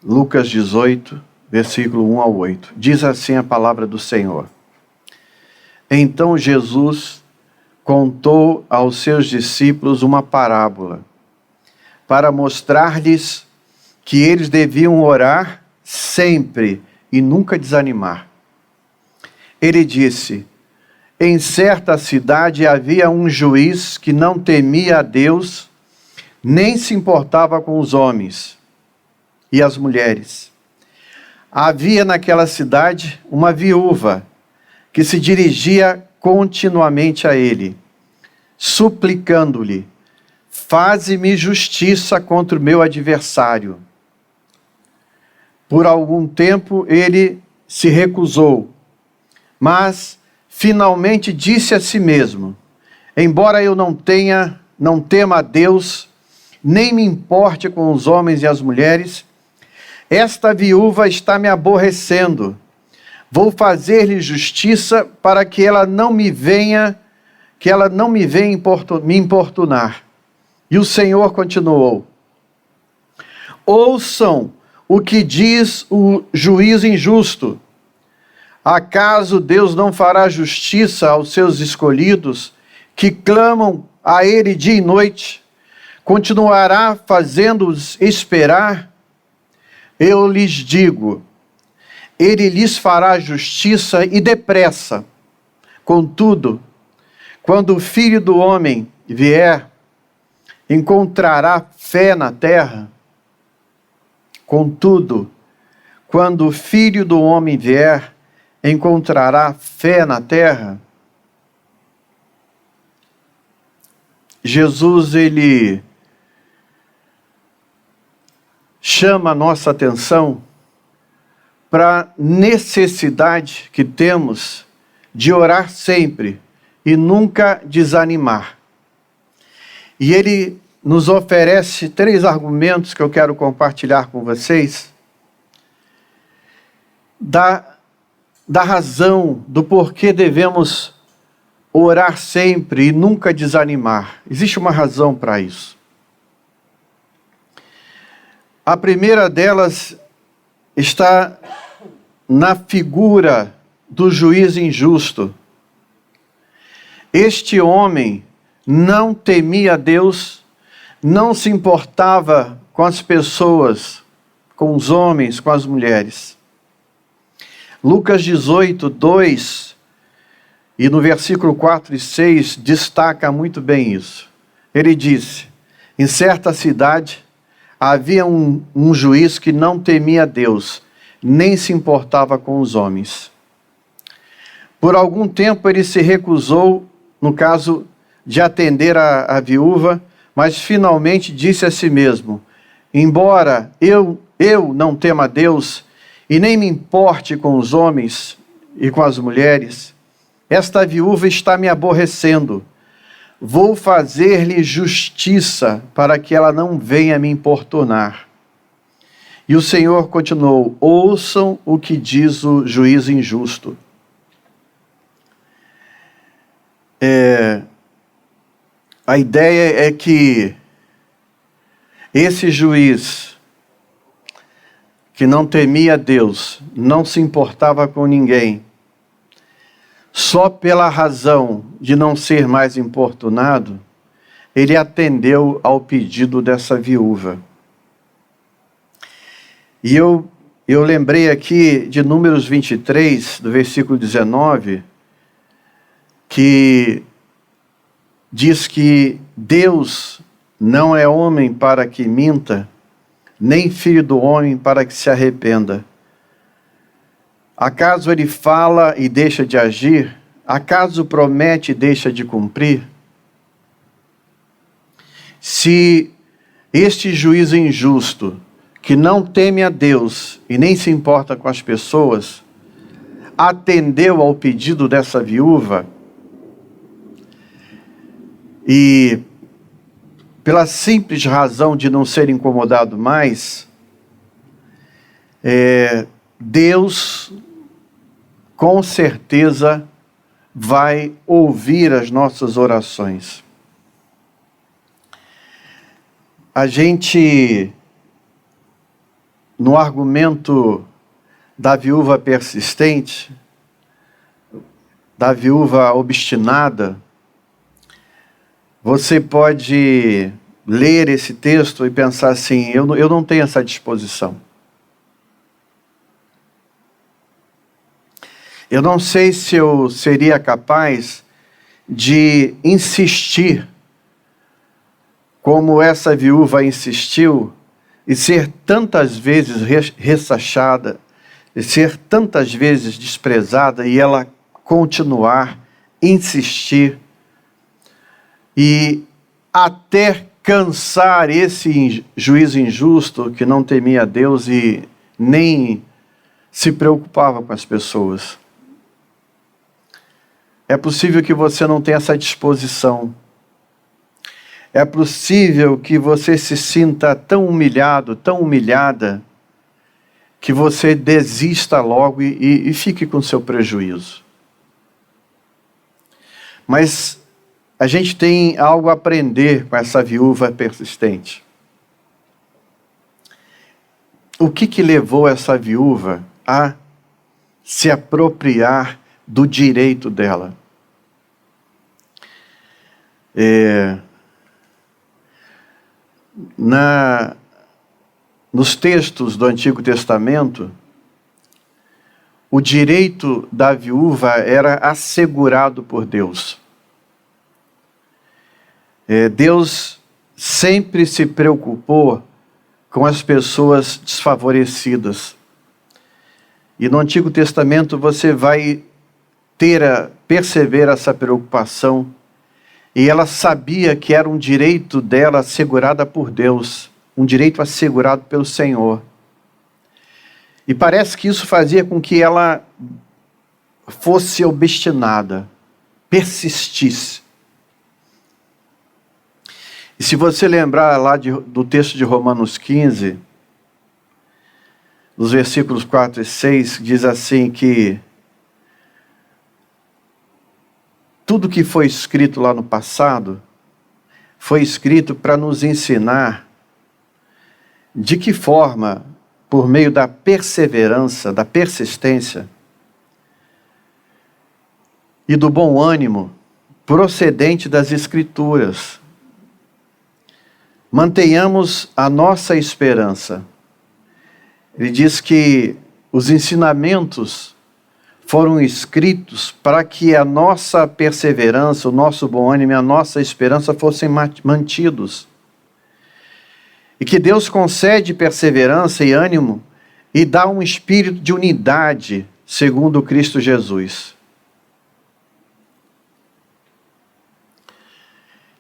Lucas 18, versículo 1 ao 8. Diz assim a palavra do Senhor. Então Jesus contou aos seus discípulos uma parábola, para mostrar-lhes que eles deviam orar sempre e nunca desanimar. Ele disse: em certa cidade havia um juiz que não temia a Deus, nem se importava com os homens e as mulheres. Havia naquela cidade uma viúva que se dirigia continuamente a ele, suplicando-lhe: faze-me justiça contra o meu adversário. Por algum tempo ele se recusou, mas finalmente disse a si mesmo: embora eu não tema a Deus, nem me importe com os homens e as mulheres, esta viúva está me aborrecendo. Vou fazer-lhe justiça para que ela não me venha me importunar. E o Senhor continuou: ouçam o que diz o juiz injusto. Acaso Deus não fará justiça aos seus escolhidos, que clamam a Ele dia e noite? Continuará fazendo-os esperar? Eu lhes digo, Ele lhes fará justiça e depressa. Contudo, quando o Filho do Homem vier, encontrará fé na terra? Contudo, quando o Filho do Homem vier, encontrará fé na terra? Jesus, ele chama a nossa atenção para a necessidade que temos de orar sempre e nunca desanimar. E ele nos oferece 3 argumentos que eu quero compartilhar com vocês, da razão, do porquê devemos orar sempre e nunca desanimar. Existe uma razão para isso. A primeira delas está na figura do juiz injusto. Este homem não temia Deus, não se importava com as pessoas, com os homens, com as mulheres. Lucas 18, 2, e no versículo 4 e 6, destaca muito bem isso. Ele disse: em certa cidade havia um juiz que não temia Deus, nem se importava com os homens. Por algum tempo ele se recusou, no caso de atender a viúva, mas finalmente disse a si mesmo: embora eu não tema a Deus e nem me importe com os homens e com as mulheres, esta viúva está me aborrecendo. Vou fazer-lhe justiça para que ela não venha me importunar. E o Senhor continuou: ouçam o que diz o juiz injusto. A ideia é que esse juiz, que não temia Deus, não se importava com ninguém, só pela razão de não ser mais importunado, ele atendeu ao pedido dessa viúva. E eu lembrei aqui de Números 23, do versículo 19, que diz que Deus não é homem para que minta, nem filho do homem para que se arrependa. Acaso ele fala e deixa de agir? Acaso promete e deixa de cumprir? Se este juiz injusto, que não teme a Deus e nem se importa com as pessoas, atendeu ao pedido dessa viúva, e pela simples razão de não ser incomodado mais, Deus com certeza vai ouvir as nossas orações. A gente no argumento da viúva persistente, da viúva obstinada, você pode ler esse texto e pensar assim: eu não tenho essa disposição. Eu não sei se eu seria capaz de insistir como essa viúva insistiu e ser tantas vezes ressachada, e ser tantas vezes desprezada, e ela continuar, insistir, e até cansar esse juiz injusto que não temia a Deus e nem se preocupava com as pessoas. É possível que você não tenha essa disposição. É possível que você se sinta tão humilhado, tão humilhada, que você desista logo e fique com seu prejuízo. Mas a gente tem algo a aprender com essa viúva persistente. O que levou essa viúva a se apropriar do direito dela? Nos textos do Antigo Testamento, o direito da viúva era assegurado por Deus. Deus sempre se preocupou com as pessoas desfavorecidas. E no Antigo Testamento você vai perceber essa preocupação. E ela sabia que era um direito dela assegurado por Deus, um direito assegurado pelo Senhor. E parece que isso fazia com que ela fosse obstinada, persistisse. E se você lembrar lá do texto de Romanos 15, nos versículos 4 e 6, diz assim que tudo que foi escrito lá no passado foi escrito para nos ensinar de que forma, por meio da perseverança, da persistência e do bom ânimo procedente das Escrituras, mantenhamos a nossa esperança. Ele diz que os ensinamentos foram escritos para que a nossa perseverança, o nosso bom ânimo e a nossa esperança fossem mantidos. E que Deus concede perseverança e ânimo e dá um espírito de unidade, segundo Cristo Jesus.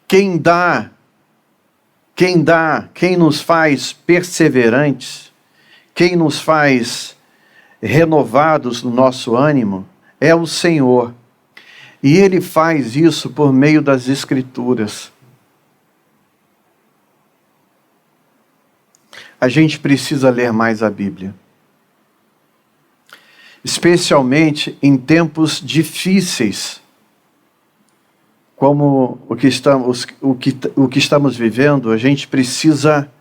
Quem nos faz perseverantes, quem nos faz renovados no nosso ânimo, é o Senhor. E Ele faz isso por meio das Escrituras. A gente precisa ler mais a Bíblia. Especialmente em tempos difíceis, como o que estamos vivendo, a gente precisa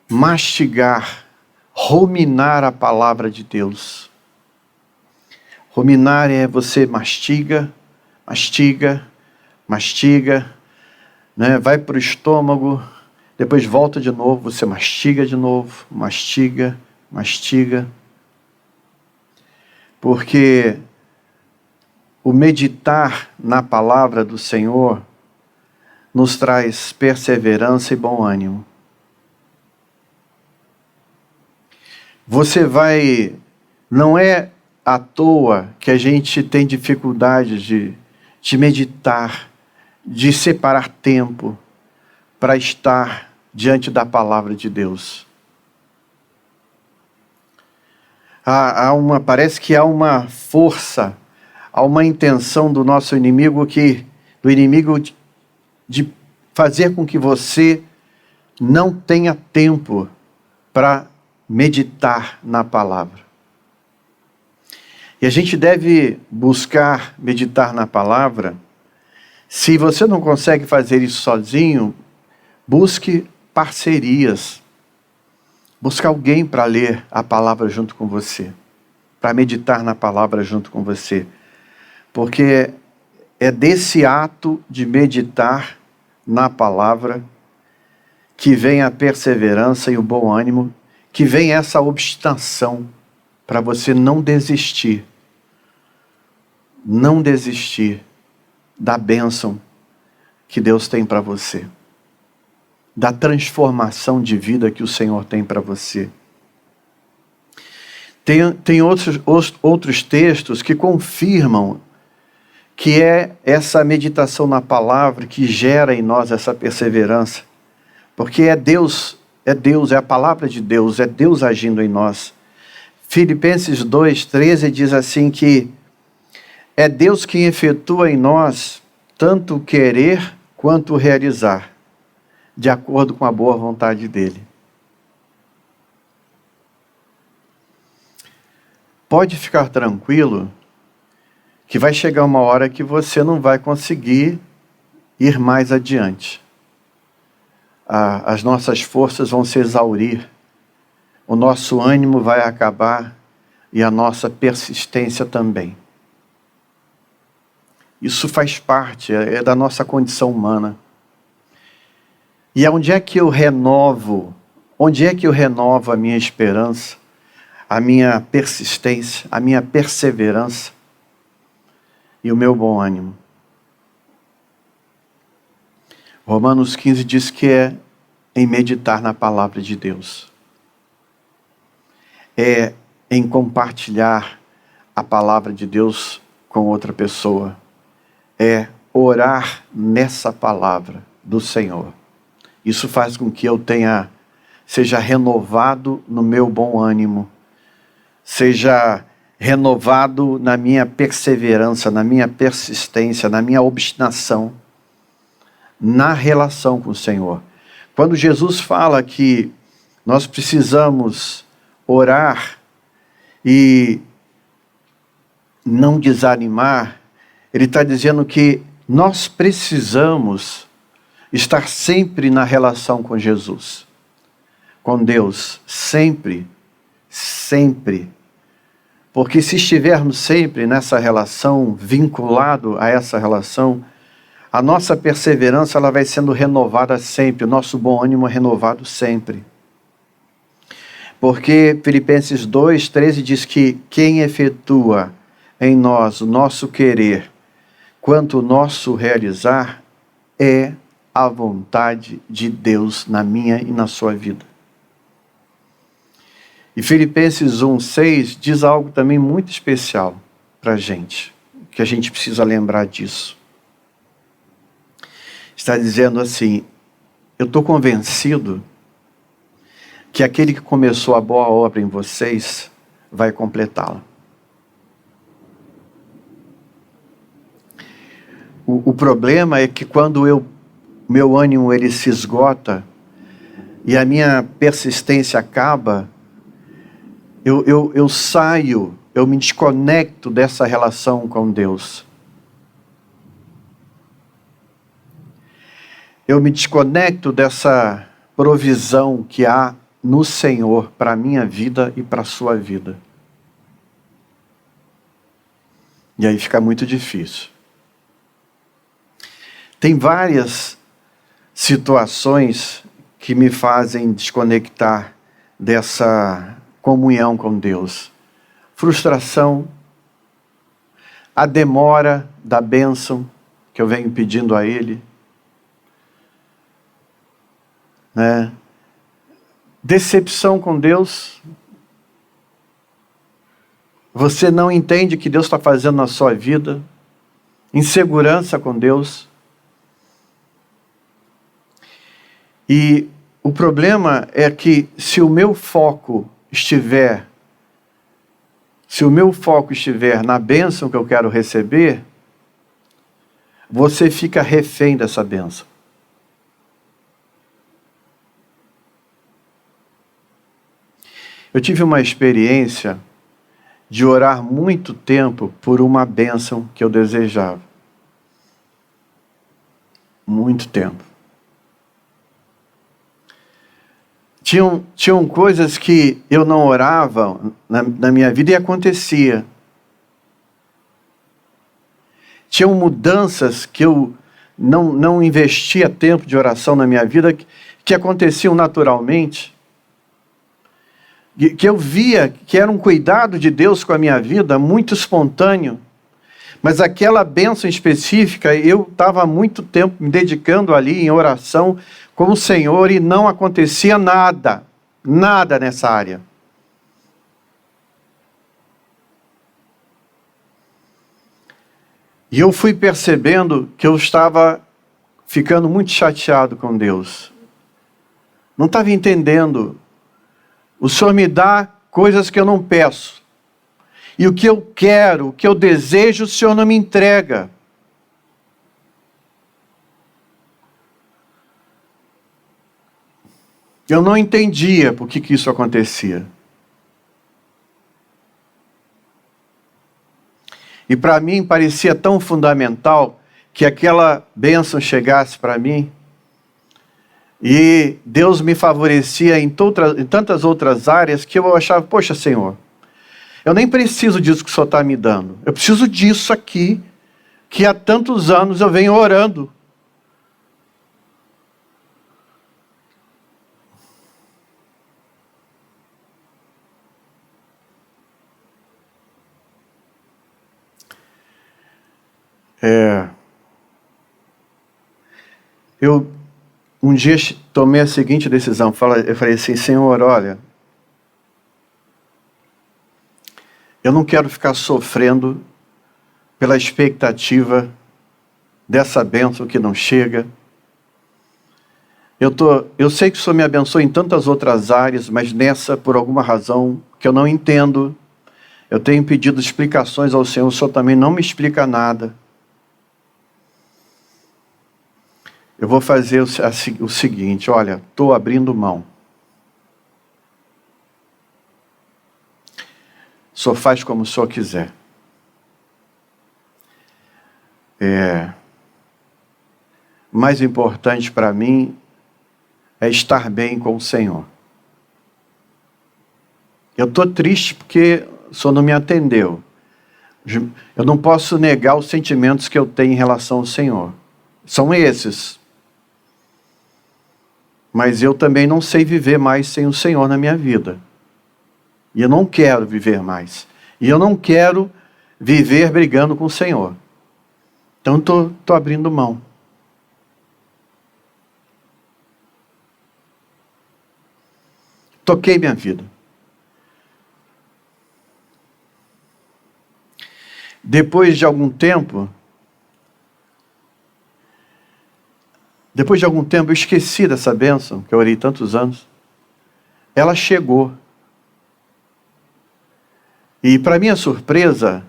mastigar, ruminar a palavra de Deus. Ruminar é você mastiga, né? Vai para o estômago, depois volta de novo, você mastiga de novo, mastiga. Porque o meditar na palavra do Senhor nos traz perseverança e bom ânimo. Não é à toa que a gente tem dificuldade de meditar, de separar tempo para estar diante da palavra de Deus. Parece que há uma força, há uma intenção do nosso inimigo de fazer com que você não tenha tempo para meditar na palavra. E a gente deve buscar meditar na palavra. Se você não consegue fazer isso sozinho, busque parcerias. Busca alguém para ler a palavra junto com você, para meditar na palavra junto com você. Porque é desse ato de meditar na palavra que vem a perseverança e o bom ânimo, que vem essa obstinação para você não desistir da bênção que Deus tem para você, da transformação de vida que o Senhor tem para você. Tem outros textos que confirmam que é essa meditação na palavra que gera em nós essa perseverança, porque é Deus, é a palavra de Deus, é Deus agindo em nós. Filipenses 2:13 diz assim que é Deus quem efetua em nós tanto o querer quanto o realizar, de acordo com a boa vontade dele. Pode ficar tranquilo que vai chegar uma hora que você não vai conseguir ir mais adiante. As nossas forças vão se exaurir, o nosso ânimo vai acabar e a nossa persistência também. Isso faz parte, é da nossa condição humana. E onde é que eu renovo? Onde é que eu renovo a minha esperança, a minha persistência, a minha perseverança e o meu bom ânimo? Romanos 15 diz que é em meditar na palavra de Deus. É em compartilhar a palavra de Deus com outra pessoa. É orar nessa palavra do Senhor. Isso faz com que eu seja renovado no meu bom ânimo, seja renovado na minha perseverança, na minha persistência, na minha obstinação, na relação com o Senhor. Quando Jesus fala que nós precisamos orar e não desanimar, ele está dizendo que nós precisamos estar sempre na relação com Jesus, com Deus, sempre, sempre. Porque se estivermos sempre nessa relação, vinculado a essa relação, a nossa perseverança ela vai sendo renovada sempre, o nosso bom ânimo é renovado sempre. Porque Filipenses 2:13 diz que quem efetua em nós o nosso querer, quanto o nosso realizar, é a vontade de Deus na minha e na sua vida. E Filipenses 1:6 diz algo também muito especial para a gente, que a gente precisa lembrar disso. Está dizendo assim: eu estou convencido que aquele que começou a boa obra em vocês vai completá-la. O problema é que quando meu ânimo ele se esgota e a minha persistência acaba, eu saio, eu me desconecto dessa relação com Deus. Eu me desconecto dessa provisão que há no Senhor para a minha vida e para a sua vida. E aí fica muito difícil. Tem várias situações que me fazem desconectar dessa comunhão com Deus. Frustração, a demora da bênção que eu venho pedindo a Ele, né? Decepção com Deus. Você não entende o que Deus está fazendo na sua vida. Insegurança com Deus. E o problema é que se o meu foco estiver na bênção que eu quero receber, você fica refém dessa bênção. Eu tive uma experiência de orar muito tempo por uma bênção que eu desejava. Muito tempo. Tinham coisas que eu não orava na minha vida e acontecia. Tinham mudanças que eu não investia tempo de oração na minha vida, que aconteciam naturalmente, que eu via que era um cuidado de Deus com a minha vida, muito espontâneo. Mas aquela bênção específica, eu estava há muito tempo me dedicando ali em oração com o Senhor e não acontecia nada nessa área. E eu fui percebendo que eu estava ficando muito chateado com Deus. Não estava entendendo. O Senhor me dá coisas que eu não peço. E o que eu quero, o que eu desejo, o Senhor não me entrega. Eu não entendia por que isso acontecia. E para mim parecia tão fundamental que aquela bênção chegasse para mim. E Deus me favorecia em tantas outras áreas que eu achava, poxa, Senhor, eu nem preciso disso que o Senhor está me dando. Eu preciso disso aqui, que há tantos anos eu venho orando. Eu um dia tomei a seguinte decisão. Eu falei assim, Senhor, olha, eu não quero ficar sofrendo pela expectativa dessa bênção que não chega. Eu sei que o Senhor me abençoa em tantas outras áreas, mas nessa, por alguma razão que eu não entendo, eu tenho pedido explicações ao Senhor, o Senhor também não me explica nada. Eu vou fazer o seguinte, olha, estou abrindo mão. O Senhor faz como o Senhor quiser. Mais importante para mim é estar bem com o Senhor. Eu estou triste porque o Senhor não me atendeu. Eu não posso negar os sentimentos que eu tenho em relação ao Senhor. São esses. Mas eu também não sei viver mais sem o Senhor na minha vida. E eu não quero viver mais. E eu não quero viver brigando com o Senhor. Então estou abrindo mão. Toquei minha vida. Depois de algum tempo, eu esqueci dessa bênção, que eu orei tantos anos. Ela chegou. E para minha surpresa,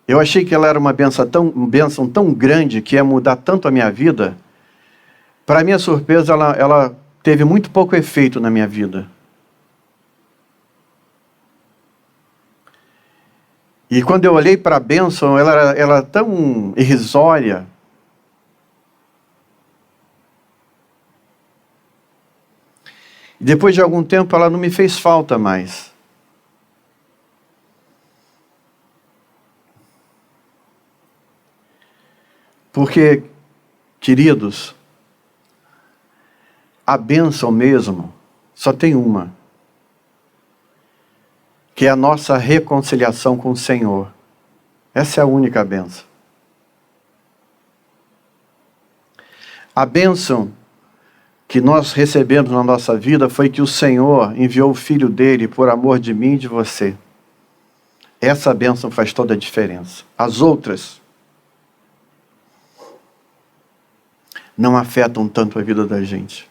eu achei que ela era uma bênção tão grande, que ia mudar tanto a minha vida. Para minha surpresa, ela teve muito pouco efeito na minha vida. E quando eu olhei para a bênção, ela era tão irrisória. E depois de algum tempo, ela não me fez falta mais. Porque, queridos, a bênção mesmo só tem uma, que é a nossa reconciliação com o Senhor. Essa é a única bênção. A bênção que nós recebemos na nossa vida foi que o Senhor enviou o Filho dele por amor de mim e de você. Essa bênção faz toda a diferença. As outras não afetam tanto a vida da gente.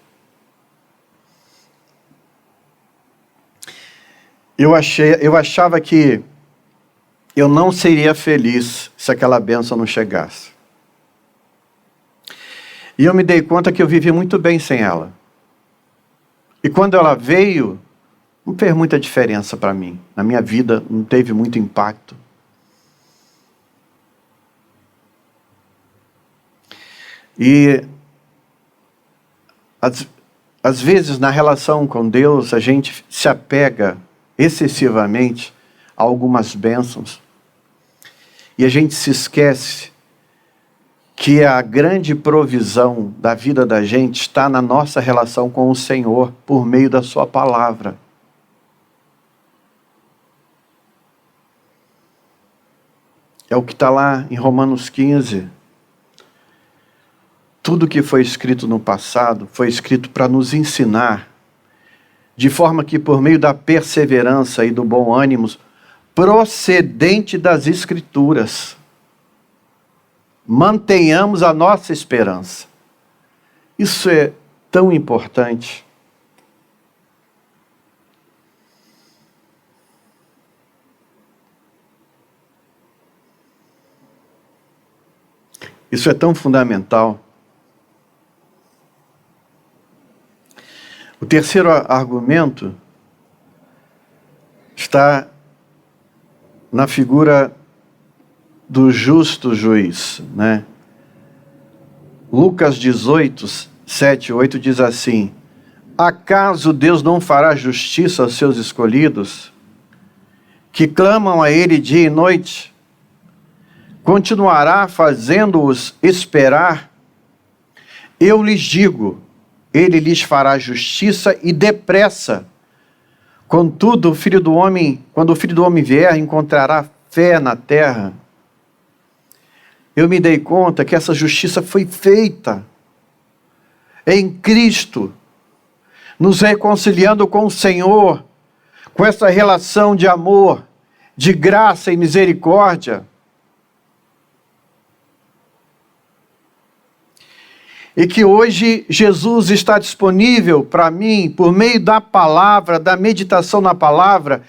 Eu achava que eu não seria feliz se aquela bênção não chegasse. E eu me dei conta que eu vivi muito bem sem ela. E quando ela veio, não fez muita diferença para mim. Na minha vida não teve muito impacto. E às vezes, na relação com Deus, a gente se apega excessivamente a algumas bênçãos. E a gente se esquece que a grande provisão da vida da gente está na nossa relação com o Senhor, por meio da sua palavra. É o que está lá em Romanos 15. Tudo que foi escrito no passado foi escrito para nos ensinar, de forma que por meio da perseverança e do bom ânimo, procedente das Escrituras, mantenhamos a nossa esperança. Isso é tão importante. Isso é tão fundamental. O terceiro argumento está na figura do justo juiz, né? Lucas 18, 7 e 8 diz assim: acaso Deus não fará justiça aos seus escolhidos, que clamam a Ele dia e noite? Continuará fazendo-os esperar? Eu lhes digo, Ele lhes fará justiça e depressa. Contudo, quando o Filho do Homem vier, encontrará fé na terra? Eu me dei conta que essa justiça foi feita em Cristo, nos reconciliando com o Senhor, com essa relação de amor, de graça e misericórdia. E que hoje Jesus está disponível para mim por meio da palavra, da meditação na palavra.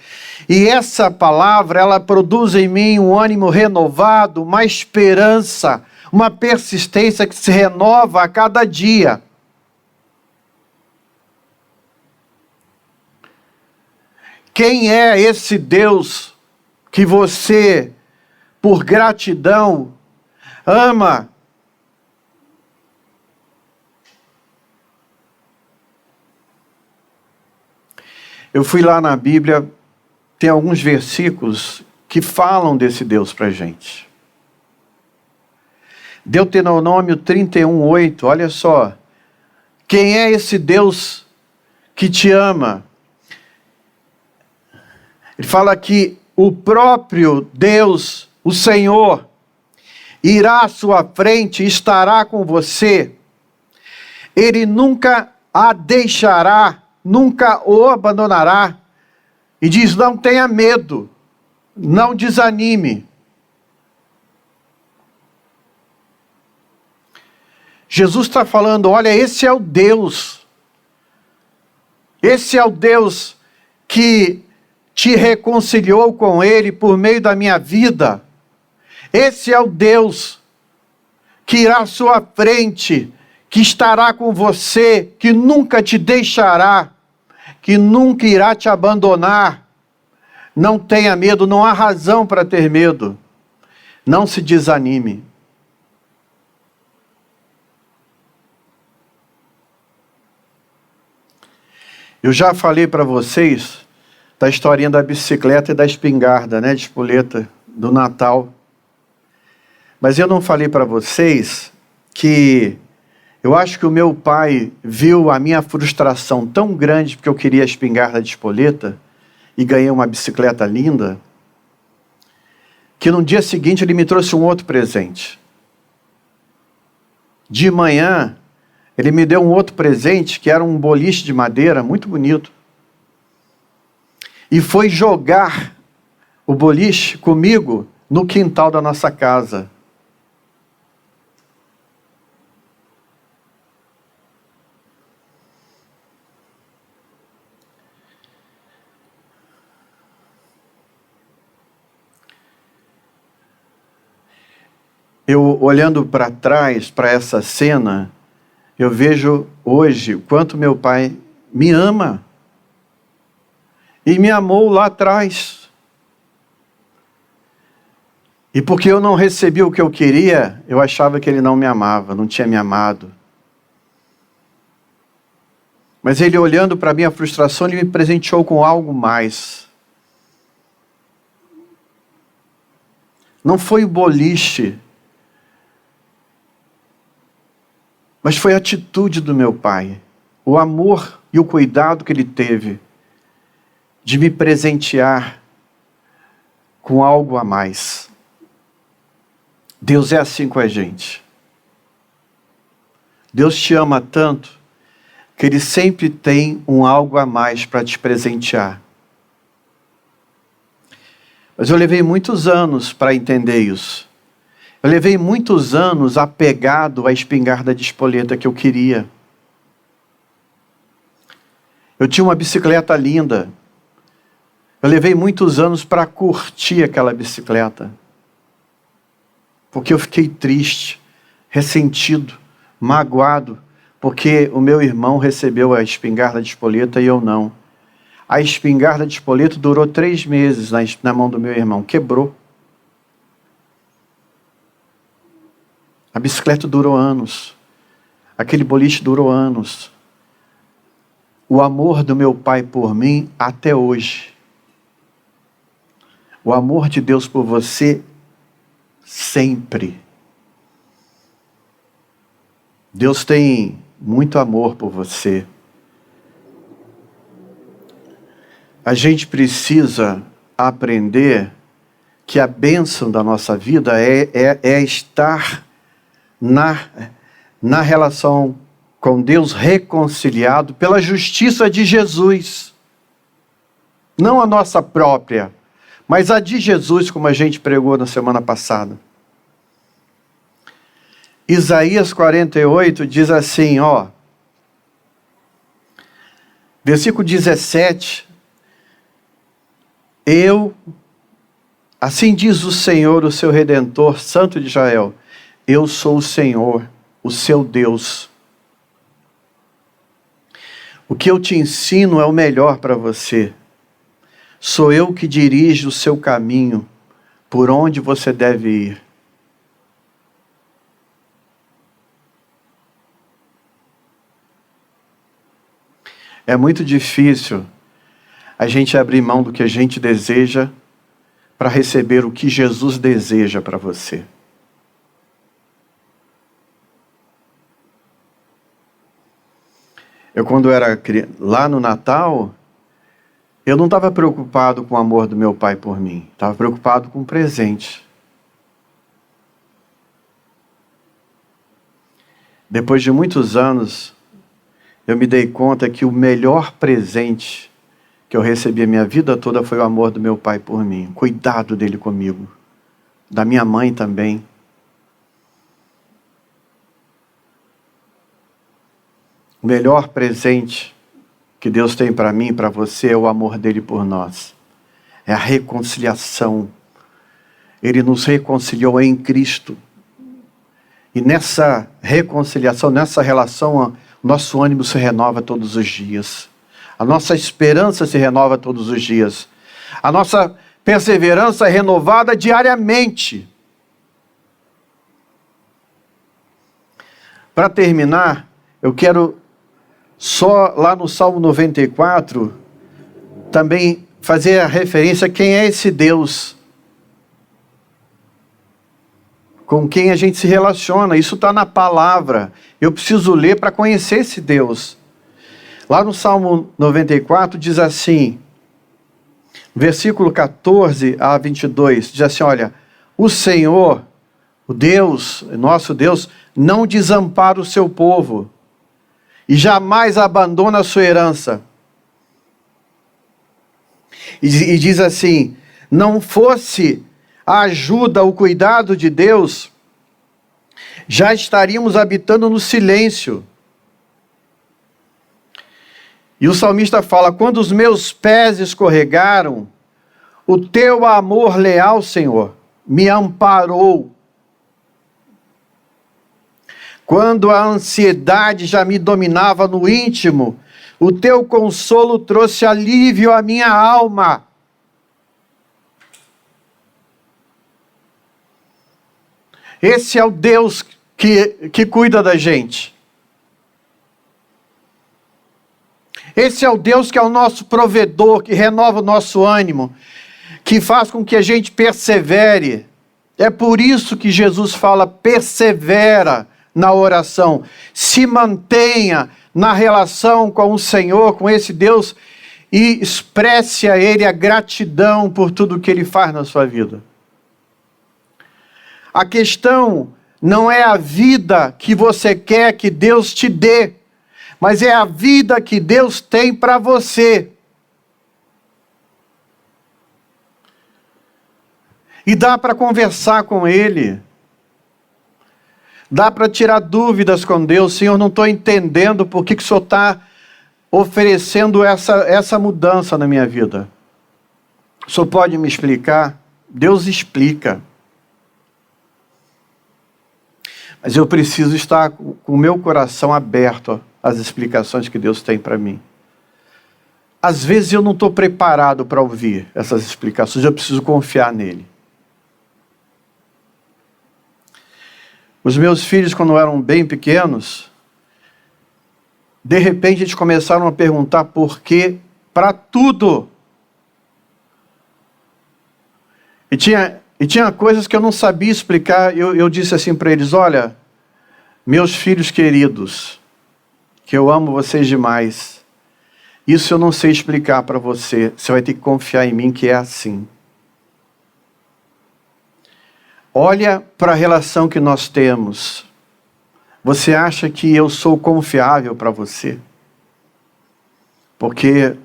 E essa palavra, ela produz em mim um ânimo renovado, uma esperança, uma persistência que se renova a cada dia. Quem é esse Deus que você, por gratidão, ama? Eu fui lá na Bíblia, tem alguns versículos que falam desse Deus para a gente. Deuteronômio 31:8, olha só. Quem é esse Deus que te ama? Ele fala que o próprio Deus, o Senhor, irá à sua frente e estará com você. Ele nunca a deixará, nunca o abandonará. E diz, não tenha medo, não desanime. Jesus está falando, olha, esse é o Deus. Esse é o Deus que te reconciliou com Ele por meio da minha vida. Esse é o Deus que irá à sua frente, que estará com você, que nunca te deixará, que nunca irá te abandonar. Não tenha medo, não há razão para ter medo. Não se desanime. Eu já falei para vocês da historinha da bicicleta e da espingarda, né, de espoleta, do Natal. Mas eu não falei para vocês que eu acho que o meu pai viu a minha frustração tão grande porque eu queria a espingarda de espoleta e ganhei uma bicicleta linda, que no dia seguinte ele me trouxe um outro presente. De manhã, ele me deu um outro presente, que era um boliche de madeira, muito bonito. E foi jogar o boliche comigo no quintal da nossa casa. Eu, olhando para trás, para essa cena, eu vejo hoje o quanto meu pai me ama. E me amou lá atrás. E porque eu não recebi o que eu queria, eu achava que ele não me amava, não tinha me amado. Mas ele, olhando para a minha frustração, ele me presenteou com algo mais. Não foi o boliche, mas foi a atitude do meu pai, o amor e o cuidado que ele teve de me presentear com algo a mais. Deus é assim com a gente. Deus te ama tanto que Ele sempre tem um algo a mais para te presentear. Mas eu levei muitos anos para entender isso. Eu levei muitos anos apegado à espingarda de espoleta que eu queria. Eu tinha uma bicicleta linda. Eu levei muitos anos para curtir aquela bicicleta. Porque eu fiquei triste, ressentido, magoado, porque o meu irmão recebeu a espingarda de espoleta e eu não. A espingarda de espoleta durou 3 meses na mão do meu irmão, quebrou. A bicicleta durou anos, aquele boliche durou anos. O amor do meu pai por mim até hoje. O amor de Deus por você sempre. Deus tem muito amor por você. A gente precisa aprender que a bênção da nossa vida é estar na relação com Deus reconciliado pela justiça de Jesus. Não a nossa própria, mas a de Jesus, como a gente pregou na semana passada. Isaías 48 diz assim, versículo 17, assim diz o Senhor, o seu Redentor, Santo de Israel, eu sou o Senhor, o seu Deus. O que eu te ensino é o melhor para você. Sou eu que dirijo o seu caminho, por onde você deve ir. É muito difícil a gente abrir mão do que a gente deseja para receber o que Jesus deseja para você. Eu, quando era criança, lá no Natal, eu não estava preocupado com o amor do meu pai por mim. Estava preocupado com o presente. Depois de muitos anos, eu me dei conta que o melhor presente que eu recebi a minha vida toda foi o amor do meu pai por mim. O cuidado dele comigo. Da minha mãe também. O melhor presente que Deus tem para mim e para você é o amor dele por nós. É a reconciliação. Ele nos reconciliou em Cristo. E nessa reconciliação, nessa relação, nosso ânimo se renova todos os dias. A nossa esperança se renova todos os dias. A nossa perseverança é renovada diariamente. Para terminar, eu quero só lá no Salmo 94 também fazer a referência a quem é esse Deus com quem a gente se relaciona. Isso está na palavra. Eu preciso ler para conhecer esse Deus. Lá no Salmo 94 diz assim, versículo 14 a 22, diz assim, olha, o Senhor, o Deus, nosso Deus, não desampara o seu povo e jamais abandona a sua herança. E diz assim, não fosse a ajuda, o cuidado de Deus, já estaríamos habitando no silêncio. E o salmista fala, quando os meus pés escorregaram, o teu amor leal, Senhor, me amparou. Quando a ansiedade já me dominava no íntimo, o teu consolo trouxe alívio à minha alma. Esse é o Deus que cuida da gente. Esse é o Deus que é o nosso provedor, que renova o nosso ânimo, que faz com que a gente persevere. É por isso que Jesus fala: persevera na oração, se mantenha na relação com o Senhor, com esse Deus, e expresse a Ele a gratidão por tudo que Ele faz na sua vida. A questão não é a vida que você quer que Deus te dê, mas é a vida que Deus tem para você. E dá para conversar com Ele. Dá para tirar dúvidas com Deus. Senhor, não estou entendendo por que o Senhor está oferecendo essa mudança na minha vida. O Senhor pode me explicar? Deus explica. Mas eu preciso estar com o meu coração aberto às explicações que Deus tem para mim. Às vezes eu não estou preparado para ouvir essas explicações, eu preciso confiar nele. Os meus filhos, quando eram bem pequenos, de repente eles começaram a perguntar por quê para tudo. E tinha coisas que eu não sabia explicar. Eu disse assim para eles: olha, meus filhos queridos, que eu amo vocês demais, isso eu não sei explicar para você. Você vai ter que confiar em mim que é assim. Olha para a relação que nós temos. Você acha que eu sou confiável para você? Porque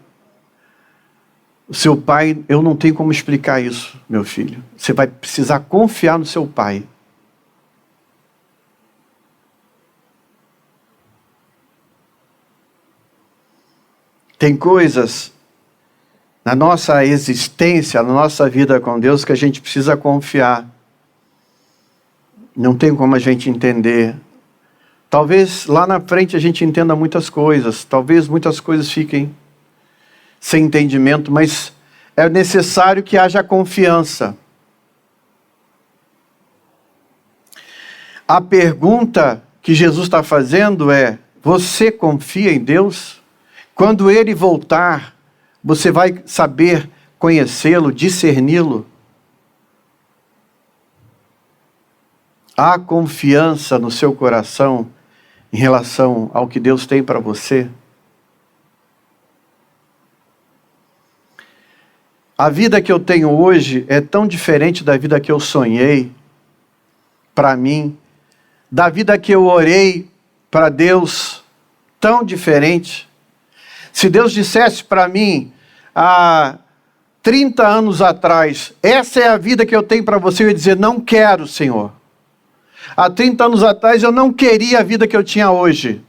o seu pai, eu não tenho como explicar isso, meu filho. Você vai precisar confiar no seu pai. Tem coisas na nossa existência, na nossa vida com Deus, que a gente precisa confiar. Não tem como a gente entender. Talvez lá na frente a gente entenda muitas coisas. Talvez muitas coisas fiquem sem entendimento, mas é necessário que haja confiança. A pergunta que Jesus está fazendo é: você confia em Deus? Quando Ele voltar, você vai saber conhecê-lo, discerni-lo? Há confiança no seu coração em relação ao que Deus tem para você? A vida que eu tenho hoje é tão diferente da vida que eu sonhei para mim, da vida que eu orei para Deus, tão diferente. Se Deus dissesse para mim há 30 anos atrás: essa é a vida que eu tenho para você, eu ia dizer: não quero, Senhor. Há 30 anos atrás eu não queria a vida que eu tinha hoje.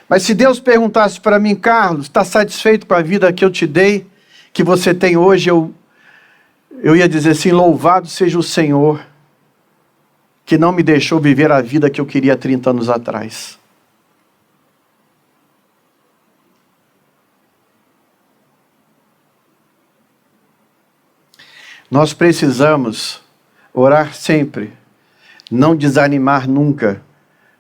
Mas se Deus perguntasse para mim: Carlos, está satisfeito com a vida que eu te dei, que você tem hoje? Eu ia dizer assim: louvado seja o Senhor, que não me deixou viver a vida que eu queria há 30 anos atrás. Nós precisamos orar sempre, não desanimar nunca,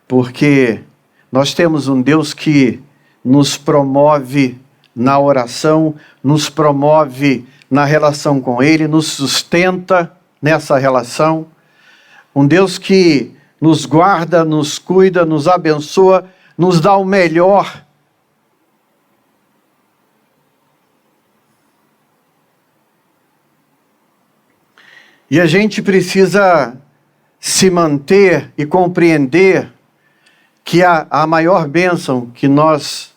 porque nós temos um Deus que nos promove na oração, nos promove na relação com Ele, nos sustenta nessa relação. Um Deus que nos guarda, nos cuida, nos abençoa, nos dá o melhor. E a gente precisa se manter e compreender que a maior bênção que nós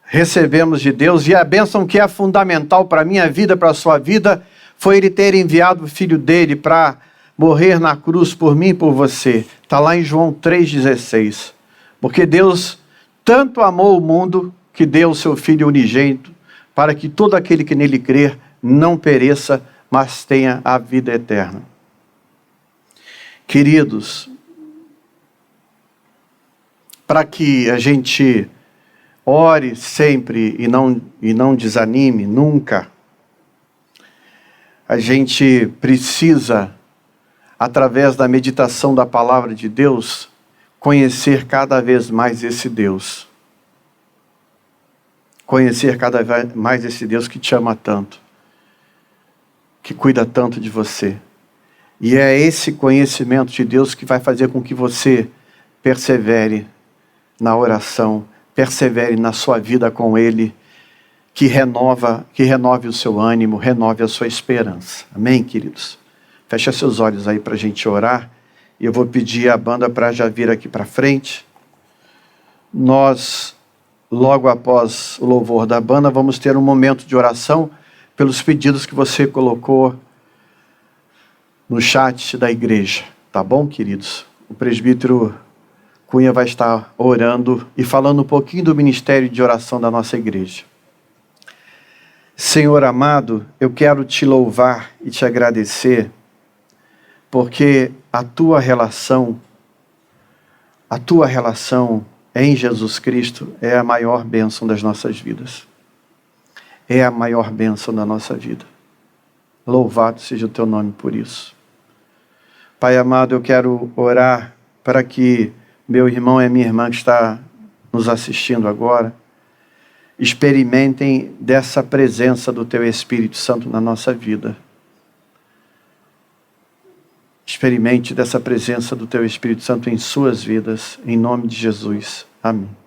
recebemos de Deus, e a bênção que é fundamental para a minha vida, para a sua vida, foi Ele ter enviado o Filho dele para morrer na cruz por mim e por você. Está lá em João 3,16. Porque Deus tanto amou o mundo que deu o seu Filho unigênito, para que todo aquele que nele crer não pereça, mas tenha a vida eterna. Queridos, para que a gente ore sempre e não desanime nunca, a gente precisa, através da meditação da palavra de Deus, conhecer cada vez mais esse Deus. conhecer cada vez mais esse Deus que te ama tanto, que cuida tanto de você. E é esse conhecimento de Deus que vai fazer com que você persevere na oração, persevere na sua vida com Ele, que renove o seu ânimo, renove a sua esperança. Amém, queridos? Fecha seus olhos aí para a gente orar. E eu vou pedir a banda para já vir aqui para frente. Nós, logo após o louvor da banda, vamos ter um momento de oração pelos pedidos que você colocou no chat da igreja. Tá bom, queridos? O presbítero Cunha vai estar orando e falando um pouquinho do ministério de oração da nossa igreja. Senhor amado, eu quero te louvar e te agradecer, porque a tua relação em Jesus Cristo é a maior bênção das nossas vidas. É a maior bênção da nossa vida. Louvado seja o teu nome por isso. Pai amado, eu quero orar para que meu irmão e minha irmã que está nos assistindo agora experimentem dessa presença do teu Espírito Santo na nossa vida. Experimente dessa presença do teu Espírito Santo em suas vidas, em nome de Jesus. Amém.